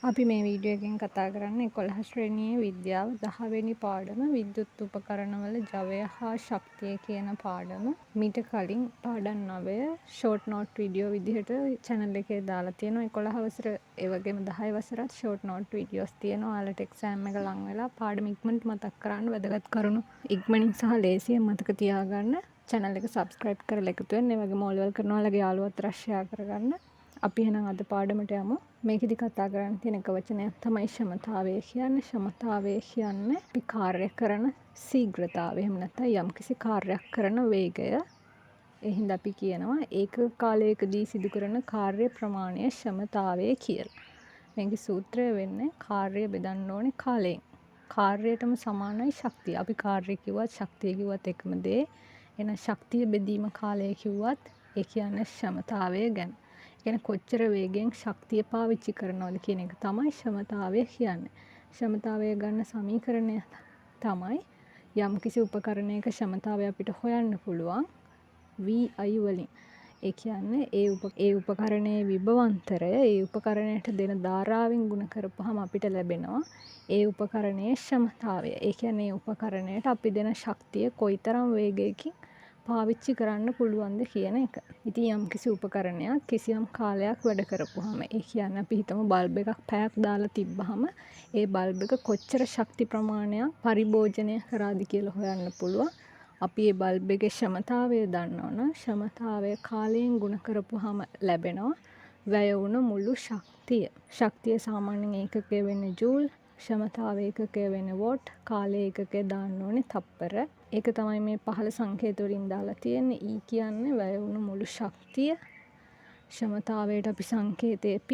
අපි මේ වීඩියෝ එකෙන් කතා කරන්නේ 11 ශ්‍රේණියේ විද්‍යාව 10 වෙනි පාඩම විද්‍යුත් උපකරණවල ජවය හා ශක්තිය කියන පාඩම. මීට කලින් පාඩම් 9 ෂෝට් නෝට් වීඩියෝ විදිහට channel එකේ දාලා තියෙනවා. 11 වසර ඒ වගේම 10 වසරත් ෂෝට් නෝට් වීඩියෝස් තියෙනවා. ඔයාලට එක්සෑම් එක ලං වෙලා පාඩම ඉක්මනට මතක් කරගන්න වැදගත් කරුණු ඉක්මනින් සහ ලේසියෙන් මතක තියාගන්න channel එක subscribe කරලා එකතු වෙන්න. ඒ වගේම ඕලෙවල් කරන ඔයාලගේ යාළුවොත් අතර share කරගන්න. අපි එහෙනම් අද පාඩමට යමු. මේකෙදි කතා කරන්න තියෙන එක වචනයක් තමයි ක්ෂමතාවය කියන්නේ. ක්ෂමතාවය කියන්නේ අපි කාර්ය කරන ශීඝ්‍රතාවය. එහෙම නැත්නම් යම්කිසි කාර්යයක් කරන වේගය. ඒ හින්දා අපි කියනවා ඒක කාලයකදී සිදු කරන කාර්ය ප්‍රමාණය ක්ෂමතාවය කියලා. මේකේ සූත්‍රය වෙන්නේ කාර්ය බෙදන්න ඕනේ කාලයෙන්. කාර්යයටම සමානයි ශක්තිය. අපි කාර්ය කිව්වත් ශක්තිය කිව්වත් එකම දේ. එහෙනම් ශක්තිය බෙදීම කාලය කිව්වත් ඒ කියන්නේ ක්ෂමතාවය ගැන. කියන්නේ කොච්චර වේගෙන් ශක්තිය පාවිච්චි කරනවද කියන එක තමයි ක්ෂමතාවය කියන්නේ. ක්ෂමතාවය ගන්න සමීකරණය තමයි යම්කිසි උපකරණයක ක්ෂමතාවය අපිට හොයන්න පුළුවන් VI වලින්. ඒ කියන්නේ ඒ උපකරණයේ විභවාන්තරය ඒ උපකරණයට දෙන ධාරාවෙන් ගුණ කරපුවාම අපිට ලැබෙනවා ඒ උපකරණයේ ක්ෂමතාවය. ඒ කියන්නේ උපකරණයට අපි දෙන ශක්තිය කොයිතරම් වේගයකින් පාවිච්චි කරන්න පුළුවන්ද කියන එක. ඉතින් යම්කිසි උපකරණයක් කිසියම් කාලයක් වැඩ කරපුවාම ඒ කියන්නේ අපි හිතමු බල්බ් එකක් පැයක් දාලා තිබ්බහම ඒ බල්බ් එක කොච්චර ශක්ති ප්‍රමාණයක් පරිභෝජනය කරාද කියලා හොයන්න පුළුවන්. අපි මේ බල්බ් එකේ ක්ෂමතාවය දන්නවනම් ක්ෂමතාවය කාලයෙන් ගුණ කරපුවාම ලැබෙනවා වැය වුණ මුළු ශක්තිය. ශක්තිය සාමාන්‍යයෙන් ඒකකය වෙන්නේ ජූල්, ක්ෂමතාව ඒකකය වෙන්නේ වොට්, කාලය ඒකකය දාන්න ඕනේ තප්පර. ඒක තමයි මේ පහළ සංකේත වලින් දාලා තියෙන්නේ. E කියන්නේ වැය වුණු මුළු ශක්තිය. ක්ෂමතාවයට අපි සංකේතය P,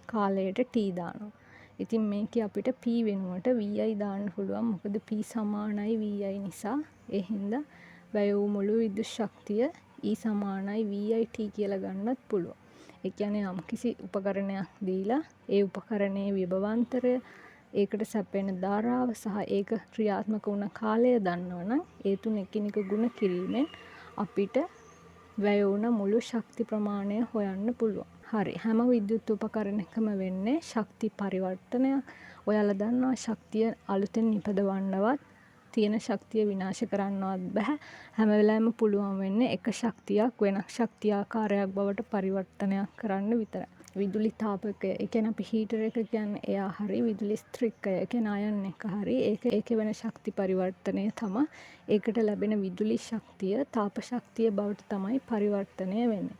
කාලයට T දානවා. ඉතින් මේකේ අපිට P වෙනුවට VI දාන්න පුළුවන්. මොකද P සමානයි VI නිසා. ඒ හින්දා වැය වූ මුළු විද්‍යුත් ශක්තිය E සමානයි VIT කියලා ගන්නත් පුළුවන්. ඒ කියන්නේ යම්කිසි උපකරණයක් දීලා ඒ උපකරණයේ විභවාන්තරය ඒකට සැපෙන ධාරාව සහ ඒක ක්‍රියාත්මක වුණ කාලය දන්නවනම් ඒ තුන එකිනෙක ගුණ කිරීමෙන් අපිට වැය වුණ මුළු ශක්ති ප්‍රමාණය හොයන්න පුළුවන්. හරි. හැම විද්‍යුත් උපකරණයකම වෙන්නේ ශක්ති පරිවර්තනයක්. ඔයාලා දන්නවා ශක්තිය අලුතෙන් නිපදවන්නවත් තියෙන ශක්තිය විනාශ කරන්නවත් බෑ. හැම වෙලාවෙම පුළුවන් වෙන්නේ එක ශක්තියක් වෙනත් ශක්ති ආකාරයක් බවට පරිවර්තනයක් කරන්න විතරයි. විදුලි තාපකය, ඒ කියන්නේ අපි හීටර් එක කියන්නේ එයා හරි විදුලි ස්ත්‍රික්කය, ඒ කියන්නේ අයන් එක හරි ඒකේ වෙන ශක්ති පරිවර්තනය තමයි ඒකට ලැබෙන විදුලි ශක්තිය තාප ශක්තිය බවට තමයි පරිවර්තනය වෙන්නේ.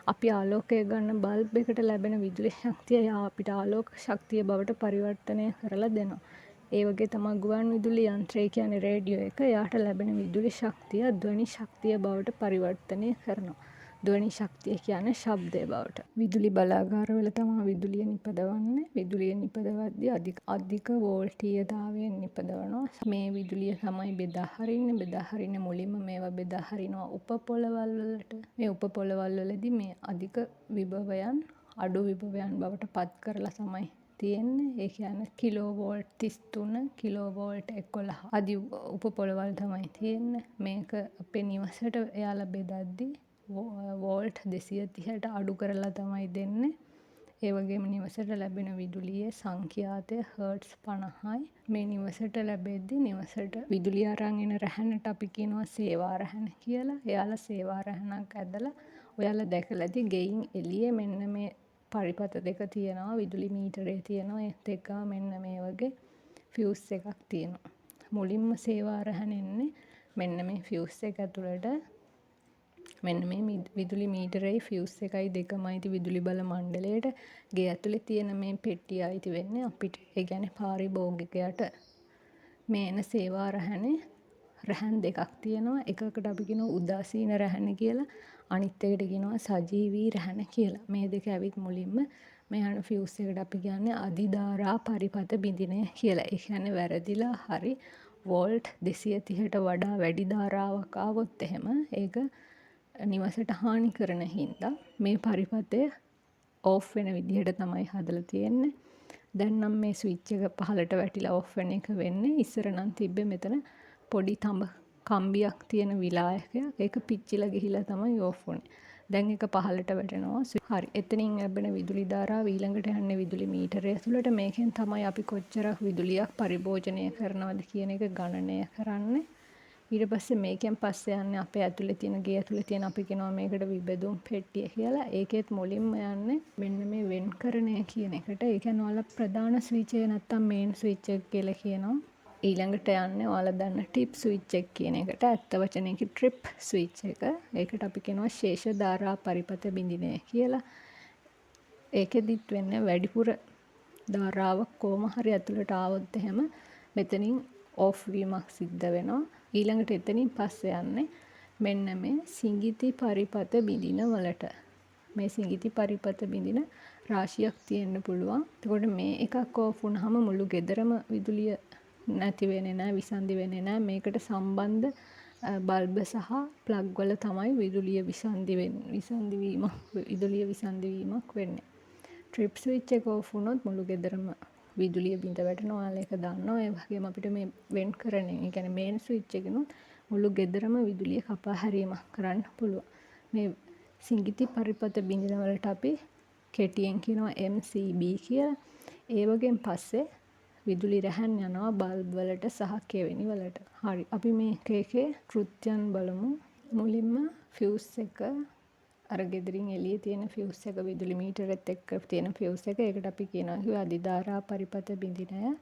අපි ආලෝකය ගන්න බල්බ් එකට ලැබෙන විදුලි ශක්තිය එයා අපිට ආලෝක ශක්තිය බවට පරිවර්තනය කරලා දෙනවා. ඒ වගේ තමයි ගුවන් විදුලි යන්ත්‍රය කියන්නේ රේඩියෝ එක. එයාට ලැබෙන විදුලි ශක්තිය ධ්වනි ශක්තිය බවට පරිවර්තනය කරනවා. ධ්වනි ශක්තිය කියන්නේ ශබ්දය බවට. විදුලි බලාගාරවල තමයි විදුලිය නිපදවන්නේ. විදුලිය නිපදවද්දී අධික වෝල්ටීයතාවයෙන් නිපදවනවා. මේ විදුලිය තමයි බෙදා හරින්නේ. බෙදා හරින්නේ මුලින්ම මේවා බෙදා හරිනවා උපපොළවල් වලට. මේ උපපොළවල් වලදී මේ අධික විභවයන් අඩු විභවයන් බවට පත් කරලා තමයි තියෙන්නේ. ඒ කියන්නේ කිලෝවෝල්ට් 33 කිලෝවෝල්ට් 11 අධි උපපොළවල් තමයි තියෙන්නේ. මේක අපේ නිවසට එයාලා බෙදද්දී වෝල්ට් 230ට අඩු කරලා තමයි දෙන්නේ. ඒ වගේම නිවසට ලැබෙන විදුලියේ සංඛ්‍යාතය හර්ට්ස් 50යි. මේ නිවසට ලැබෙද්දී නිවසට විදුලිය අරන් එන රැහැනට අපි කියනවා සේවා රැහැන කියලා. එයාලා සේවා රැහැනක් ඇදලා ඔයාලා දැකලා ඇති ගෙයින් එළියේ මෙන්න මේ පරිපත දෙක තියෙනවා, විදුලි මීටරේ තියෙනවා. ඒත් එක්කම මෙන්න මේ වගේ ෆියුස් එකක් තියෙනවා. මුලින්ම සේවා රැහැන එන්නේ මෙන්න මේ ෆියුස් එක ඇතුළට. මෙන්න මේ විදුලි මීටරේ ෆියුස් එකයි දෙකම අයිති විදුලි බල මණ්ඩලයට. ගේ ඇතුලේ තියෙන මේ පෙට්ටිය අයිති වෙන්නේ අපිට. ඒ කියන්නේ පාරිභෝගිකයට. මේ එන සේවා රැහැනේ රැහන් දෙකක් තියෙනවා. එකකට අපි කියනවා උදාසීන රැහැන කියලා. අනිත් එකට කියනවා සජීවී රැහැන කියලා. මේ දෙක ඇවිත් මුලින්ම මේ යන ෆියුස් එකට අපි කියන්නේ අධිධාරා පරිපත බිඳිනය කියලා. ඒ කියන්නේ වැරදිලා හරි වෝල්ට් 230ට වඩා වැඩි ධාරාවක් ආවොත් එහෙම ඒක නිවසට හානි කරන හින්දා මේ පරිපතය ඕෆ් වෙන විදිහට තමයි හදලා තියෙන්නේ. දැන් නම් මේ ස්විච් එක පහළට වැටිලා ඕෆ් වෙන එක වෙන්නේ. ඉස්සර නම් තිබ්බේ මෙතන පොඩි තඹ කම්බියක් තියෙන විලායකයක්. ඒක පිච්චිලා ගිහිලා තමයි ඕෆ් වුනේ. දැන් එක පහළට වැටෙනවා. හරි. එතනින් ලැබෙන විදුලි ධාරාව ඊළඟට යන්නේ විදුලි මීටරය ඇතුළට. මේකෙන් තමයි අපි කොච්චරක් විදුලියක් පරිභෝජනය කරනවද කියන එක ගණනය කරන්නේ. ඊට පස්සේ මේකෙන් පස්සේ යන්නේ අපේ ඇතුලේ තියෙන ගේ ඇතුලේ තියෙන අපි කියනවා මේකට විබෙදුම් පෙට්ටිය කියලා. ඒකෙත් මුලින්ම යන්නේ මෙන්න මේ වෙන්කරණය කියන එකට. ඒ කියන්නේ ඔයාලා ප්‍රධාන ස්විච් එක නැත්තම් මේන් ස්විච් එක කියලා කියනවා. ඊළඟට යන්නේ ඔයාලා දන්න ටිප් ස්විච් එක කියන එකට. ඇත්ත වචනයකින් ට්‍රිප් ස්විච් එක. ඒකට අපි කියනවා ශේෂ ධාරා පරිපථ බිඳිනය කියලා. ඒකෙදිත් වෙන්නේ වැඩිපුර ධාරාවක් කොහොම හරි ඇතුළට ආවොත් එහෙම මෙතනින් ඕෆ් වීමක් සිද්ධ වෙනවා. ඊළඟට එතනින් පස්සේ යන්නේ මෙන්න මේ සිඟිති පරිපථ බිඳින වලට. මේ සිඟිති පරිපථ බිඳින රාශියක් තියෙන්න පුළුවන්. එතකොට මේ එකක් ඕෆ් වුණාම මුළු ගෙදරම විදුලිය නැති වෙන්නේ නැහැ, විසන්ධි වෙන්නේ නැහැ. මේකට සම්බන්ධ බල්බ සහ ප්ලග් වල තමයි විදුලිය විසන්ධි වීමක් වෙන්නේ. ට්‍රිප් ස්විච් එක ඕෆ් වුණොත් මුළු ගෙදරම විදුලිය බිඳ වැටෙනවා. ඔයාලා ඒක දන්නවා. ඒ වගේම අපිට මේ වෙන්කරණය, ඒ කියන්නේ මේන් ස්විච් එකනොත් මුළු ගෙදරම විදුලිය කපා හැරීමක් කරන්න පුළුවන්. මේ සිඟිති පරිපථ බිඳින වලට අපි කෙටියෙන් කියනවා MCB කියලා. ඒ වගේම පස්සේ විදුලි රැහැන් යනවා බල්බ් වලට සහ කෙවෙනි වලට. හරි. අපි මේකේ කෘත්‍යයන් බලමු. මුලින්ම ෆියුස් එක අර ගෙදරින් එළියේ තියෙන ෆියුස් එක විදුලි මීටරෙත් එක්ක තියෙන ෆියුස් එක. ඒකට අපි කියනවා අධිධාරා පරිපථ බිඳිනය.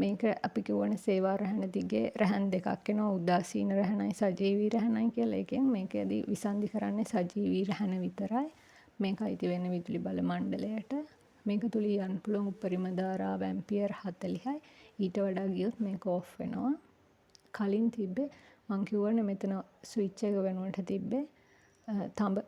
මේක අපි කියවනේ සේවා රැහැන දිගේ රැහැන් දෙකක් එනවා. උදාසීන රැහැනයි සජීවී රැහැනයි කියලා. ඒකෙන් මේකෙදී විසන්ධි කරන්නේ සජීවී රැහැන විතරයි. මේක අයිති වෙන්නේ විදුලි බල මණ්ඩලයට. මේක තුල යන්න පුළුවන් උපරිම ධාරාව ඇම්පියර් 40යි. ඊට වඩා ගියොත් මේක ඕෆ් වෙනවා. කලින් තිබ්බේ මං කියවනේ මෙතන ස්විච් එක වෙනුවට තිබ්බේ තඹ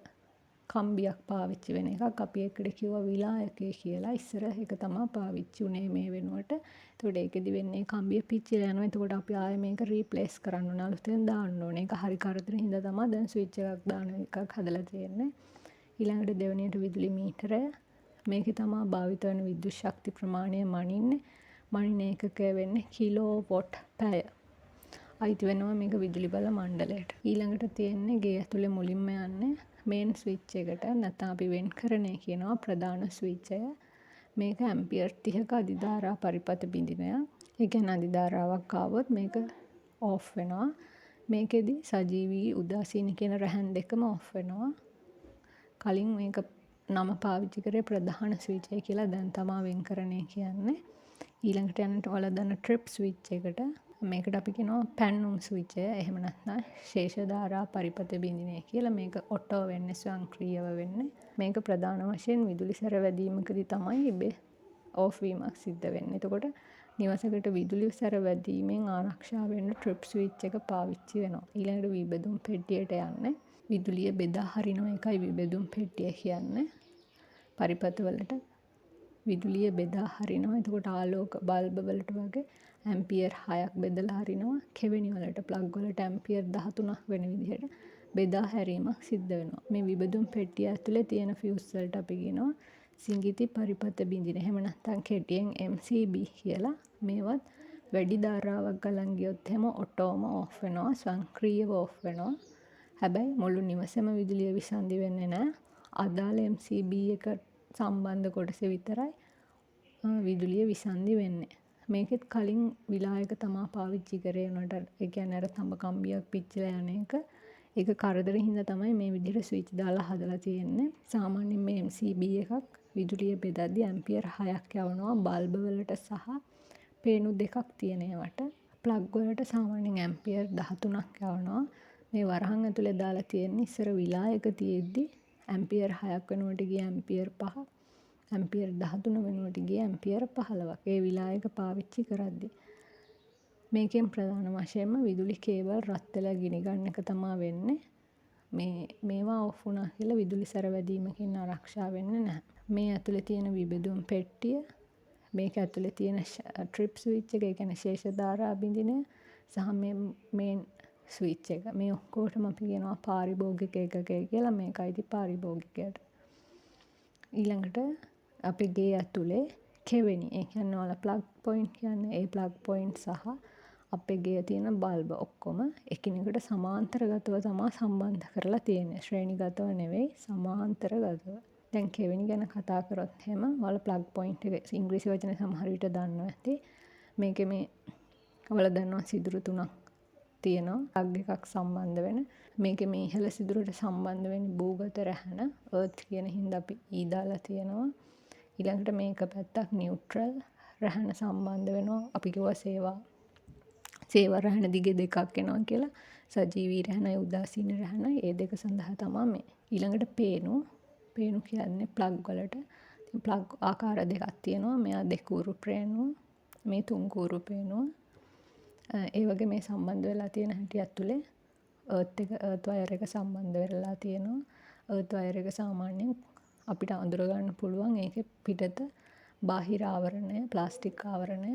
කම්බියක් පාවිච්චි වෙන එකක්. අපි ඒකට කිව්වා විලායකය කියලා. ඉස්සර ඒක තමයි පාවිච්චි උනේ මේ වෙනුවට. එතකොට ඒකෙදි වෙන්නේ කම්බිය පිච්චිලා යනවා. එතකොට අපි ආයෙ මේක රීප්ලේස් කරන්න ඕන. අලුතෙන් දාන්න ඕනේ. ඒක හරි කරදර හින්දා තමයි දැන් ස්විච් එකක් දාන එකක් හදලා තියෙන්නේ. ඊළඟට දෙවෙනියට විදුලි මීටරය. මේකේ තමයි භාවිත වෙන විද්‍යුත් ශක්ති ප්‍රමාණය මනින්නේ. මනින ඒකකය වෙන්නේ කිලෝවොට් පැය. අයිති වෙනවා මේක විදුලි බල මණ්ඩලයට. ඊළඟට තියෙන්නේ ගේ ඇතුලේ මුලින්ම යන්නේ මේන් ස්විච් එකට. නැත්නම් අපි වෙන්කරණය කියනවා ප්‍රධාන ස්විච් එක. මේක ඇම්පියර් 30ක අධිධාරා පරිපථ බිඳිනය. ඒ කියන්නේ අධිධාරාවක් ආවොත් මේක ඕෆ් වෙනවා. මේකෙදි සජීවී උදාසීන කියන රැහැන් දෙකම ඕෆ් වෙනවා. කලින් මේක නම පාවිච්චි කරේ ප්‍රධාන ස්විච් එක කියලා. දැන් තමයි වෙන්කරණය කියන්නේ. ඊළඟට යනට ඔයාලා දන්න ට්‍රිප් ස්විච් එකට. මේකට අපි කියනවා පැන්නුම් ස්විච් එක. එහෙම නැත්නම් ශේෂ ධාරා පරිපථ බිඳිනය කියලා. මේක ඔටෝ වෙන්නේ, ස්වයංක්‍රීයව වෙන්නේ. මේක ප්‍රධාන වශයෙන් විදුලි සැර වැදීමකදී තමයි ඉබේ ඕෆ් වීමක් සිද්ධ වෙන්නේ. එතකොට නිවසකට විදුලි සැර වැදීමෙන් ආරක්ෂා වෙන්න ට්‍රිප් ස්විච් එක පාවිච්චි වෙනවා. ඊළඟට විබෙදුම් පෙට්ටියට යන්නේ. විදුලිය බෙදා හරිනවා. එකයි විබෙදුම් පෙට්ටිය කියන්නේ. පරිපථ වලට විදුලිය බෙදා හරිනවා. එතකොට ආලෝක බල්බ වලට වගේ ඇම්පියර් 6ක් බෙදලා හරිනවා. කෙවෙනි වලට ප්ලග් වලට ඇම්පියර් 13ක් වෙන විදිහට බෙදා හැරීමක් සිද්ධ වෙනවා. මේ විබෙදුම් පෙට්ටිය ඇතුලේ තියෙන ෆියුස් වලට අපි කියනවා සිඟිති පරිපථ බිඳින. එහෙම නැත්නම් කෙටියෙන් MCB කියලා. මේවත් වැඩි ධාරාවක් ගලන් ගියොත් එහෙම ඔටෝම ඕෆ් වෙනවා. ස්වයංක්‍රීයව ඕෆ් වෙනවා. හැබැයි මුළු නිවසේම විදුලිය විසන්ධි වෙන්නේ නැහැ. අදාළ MCB එක සම්බන්ධ කොටස විතරයි විදුලිය විසන්ධි වෙන්නේ. මේකෙත් කලින් විලායක තමා පාවිච්චි කරේ උනට. ඒ කියන්නේ අර තඹ කම්බියක් පිච්චිලා යන එක. ඒක කරදරින් හින්දා තමයි මේ විදිහට ස්විච් දාලා හදලා තියෙන්නේ. සාමාන්‍යයෙන් මේ MCB එකක් විදුලිය බෙදද්දී ඇම්පියර් 6ක් යවනවා බල්බ වලට සහ පේනු දෙකක් තියෙන ඒවට. ප්ලග් වලට සාමාන්‍යයෙන් ඇම්පියර් 13ක් යවනවා. මේ වරහන් ඇතුලේ දාලා තියෙන්නේ ඉස්සර විලායක තියෙද්දි ඇම්පියර් 6ක් වෙනුවට ගිය ඇම්පියර් 5ක්. ඇම්පියර් 13 වෙනුවට ගිය ඇම්පියර් 15ක්. ඒ විලායක පාවිච්චි කරද්දී මේකෙන් ප්‍රධාන වශයෙන්ම විදුලි කේබල් රත් වෙලා ගිනි ගන්න එක තමයි වෙන්නේ. මේවා ඕෆ් වුණා කියලා විදුලි සැර වැදීමකින් ආරක්ෂා වෙන්නේ නැහැ. මේ ඇතුලේ තියෙන විබෙදුම් පෙට්ටිය, මේක ඇතුලේ තියෙන ට්‍රිප් ස්විච් එක, ඒ කියන්නේ ශේෂ ධාරා බිඳිනය සහ මේන් ස්විච් එක. මේ ඔක්කොටම අපි කියනවා පාරිභෝගික ඒකකය කියලා. මේකයිති පාරිභෝගිකයට. ඊළඟට අපි ගේ ඇතුලේ කෙවෙනි, ඒ කියන්නේ ඔයාලා ප්ලග් පොයින්ට් කියන්නේ ඒ ප්ලග් පොයින්ට් සහ අපේ ගේ තියෙන බල්බ ඔක්කොම එකිනෙකට සමාන්තරගතව තමා සම්බන්ධ කරලා තියෙන්නේ. ශ්‍රේණිගතව නෙවෙයි සමාන්තරගතව. දැන් කෙවිනි ගැන කතා කරොත් එහෙම ඔයාලා ප්ලග් පොයින්ට් එක ඉංග්‍රීසි වචනේ සමහර විට දන්නවා ඇති. මේකේ මේ ඔයාලා දන්නවා සිදුරු තුනක් තියෙනවා. ප්ලග් එකක් සම්බන්ධ වෙන. මේකේ මේ ඉහළ සිදුරට සම්බන්ධ වෙන්නේ භූගත රැහැන earth කියන හින්දා අපි E දාලා තියෙනවා. ඊළඟට මේක පැත්තක් නියුට්‍රල් රැහැන සම්බන්ධ වෙනවා. අපි කිව්වා සේවා රැහැන දිගේ දෙකක් එනවා කියලා. සජීවී රැහැනයි උදාසීන රැහැනයි ඒ දෙක සඳහා තමයි මේ. ඊළඟට පේනු කියන්නේ ප්ලග් වලට. ඉතින් ප්ලග් ආකාර දෙකක් තියෙනවා. මෙයා දෙකූරු පේනුව, මේ තුන්කූරු පේනුව. ඒ වගේ මේ සම්බන්ධ වෙලා තියෙන හැටි ඇතුලේ earth wire එක සම්බන්ධ වෙලා තියෙනවා. earth wire එක සාමාන්‍යයෙන් අපිට අඳුර ගන්න පුළුවන් ඒකේ පිටත බාහිර ආවරණය, ප්ලාස්ටික් ආවරණය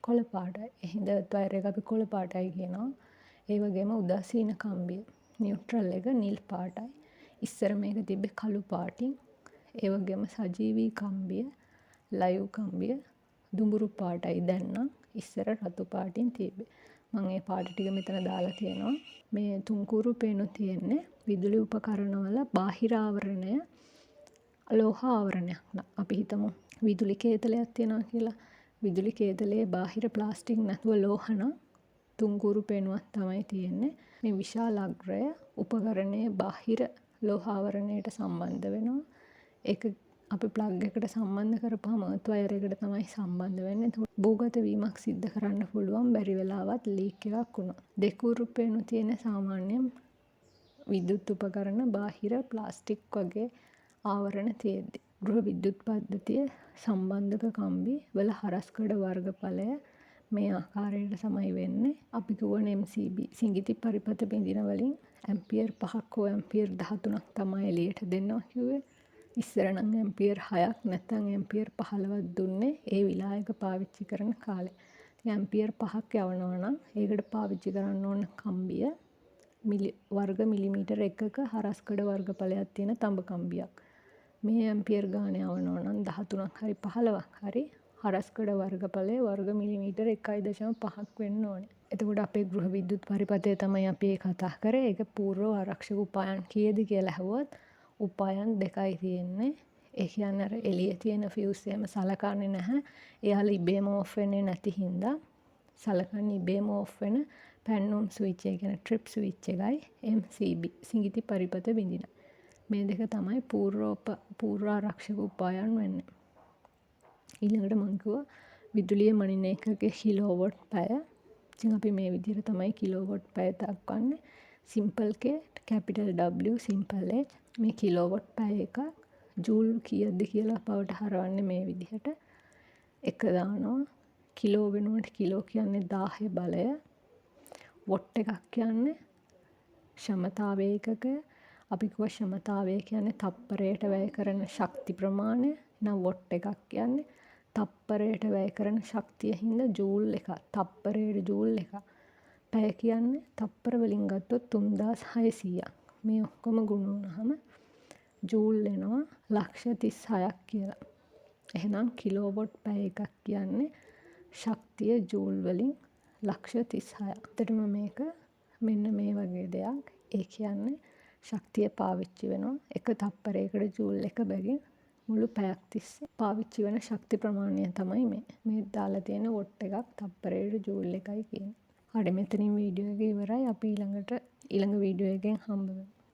කොළ පාටයි. ඒ හින්දා earth wire එක අපි කොළ පාටයි කියනවා. ඒ වගේම උදාසීන කම්බිය නියුට්‍රල් එක නිල් පාටයි. ඉස්සර මේක තිබ්බේ කළු පාටින්. ඒ වගේම සජීවී කම්බිය, ලයිව් කම්බිය දුඹුරු පාටයි. දැන් නම් ඉස්සර රතු පාටින් තිබ්බේ. මම ඒ පාට ටික මෙතන දාලා තියෙනවා. මේ තුන්කූරු පේනු තියෙන්නේ විදුලි උපකරණවල බාහිර ආවරණය ලෝහ ආවරණයක් න. අපි හිතමු විදුලි කේතලයක් තියෙනවා කියලා. විදුලි කේතලයේ බාහිර ප්ලාස්ටික් නැතුව ලෝහ නම් තුන්කූරු පේනුවක් තමයි තියෙන්නේ. මේ විශාල අග්‍රය උපකරණයේ බාහිර ලෝහ ආවරණයට සම්බන්ධ වෙනවා. ඒක අපි ප්ලග් එකට සම්බන්ධ කරපුවාම earth wire එකට තමයි සම්බන්ධ වෙන්නේ. භූගත වීමක් සිද්ධ කරන්න පුළුවන් බැරි වෙලාවත් ලීක් එකක් වුණා. දෙකූරු පේනු තියෙන සාමාන්‍යයෙන් විද්‍යුත් උපකරණ බාහිර ප්ලාස්ටික් වගේ ආවරණ තියෙද්දි. ගෘහ විද්‍යුත් පද්ධතිය සම්බන්ධක කම්බි වල හරස්කඩ වර්ගඵලය මේ ආකාරයට තමයි වෙන්නේ. අපි කියවන MCB සිඟිති පරිපත බිඳින වලින් ඇම්පියර් 5ක් හෝ ඇම්පියර් 13ක් තමයි එළියට දෙනවා කිව්වේ. ඉස්සර නම් ඇම්පියර් 6ක් නැත්නම් ඇම්පියර් 15ක් දුන්නේ ඒ විලායක පාවිච්චි කරන කාලේ. ඉතින් ඇම්පියර් 5ක් යවනවා නම් ඒකට පාවිච්චි කරන්න ඕන කම්බිය වර්ග මිලිමීටර 1ක හරස්කඩ වර්ගඵලයක් තියෙන තඹ කම්බියක්. මේ ඇම්පියර් ගාන යවනවා නම් 13ක් හරි 15ක් හරි හරස්කඩ වර්ගඵලය වර්ග මිලිමීටර 1.5ක් වෙන්න ඕනේ. එතකොට අපේ ගෘහ විද්‍යුත් පරිපථය තමයි අපි කතා කරේ. ඒක පූර්ව ආරක්ෂක උපායන් කීයද කියලා අහුවොත් උපායන් දෙකයි තියෙන්නේ. ඒ කියන්නේ අර එළියේ තියෙන ෆියුස් එහෙම සලකන්නේ නැහැ. එයාලා ඉබේම ඔෆ් වෙන්නේ නැති හින්දා සලකන්නේ ඉබේම ඔෆ් වෙන පැන්නුම් ස්විච් එක කියන ට්‍රිප් ස්විච් එකයි MCB සිඟිති පරිපත බිඳින. මේ දෙක තමයි පූර්ව ආරක්ෂක උපායන් වෙන්නේ. ඊළඟට මම කිව්වා විදුලිය මනින එකකගේ කිලෝවොට් පැය. ඉතින් අපි මේ විදිහට තමයි කිලෝවොට් පැය දක්වන්නේ. Simple K, capital W, simple H. මේ කිලෝවොට් පැය එක ජූල් කීයද කියලා බවට හරවන්නේ මේ විදිහට. එක දානවා කිලෝ වෙනුවට කිලෝ කියන්නේ 1000 බලය. වොට් එකක් කියන්නේ ක්ෂමතාවය එකකය. අපි කිව්වා ක්ෂමතාවය කියන්නේ තප්පරයට වැය කරන ශක්ති ප්‍රමාණය. එහෙනම් වොට් එකක් කියන්නේ තප්පරයට වැය කරන ශක්තිය හින්දා ජූල් එක. තප්පරයට ජූල් එක. පැය කියන්නේ තප්පර වලින් ගත්තොත් 3600ක්. මේ ඔක්කොම ගුණ වුණාම ජූල් එනවා 36ක් කියලා. එහෙනම් කිලෝවොට් පැය එකක් කියන්නේ ශක්තිය ජූල් වලින් 36ක්. ඇත්තටම මේක මෙන්න මේ වගේ දෙයක්. ඒ කියන්නේ ශක්තිය පාවිච්චි වෙනවා. එක තප්පරයකට ජූල් එක බැගින් මුළු පැයක් තිස්සේ පාවිච්චි වෙන ශක්ති ප්‍රමාණය තමයි මේ. මේ දාලා තියෙන වොට් එකක් තප්පරයට ජූල් එකයි කියන්නේ. හරි මෙතනින් වීඩියෝ එක ඉවරයි. අපි ඊළඟ වීඩියෝ එකෙන් හම්බ වෙමු.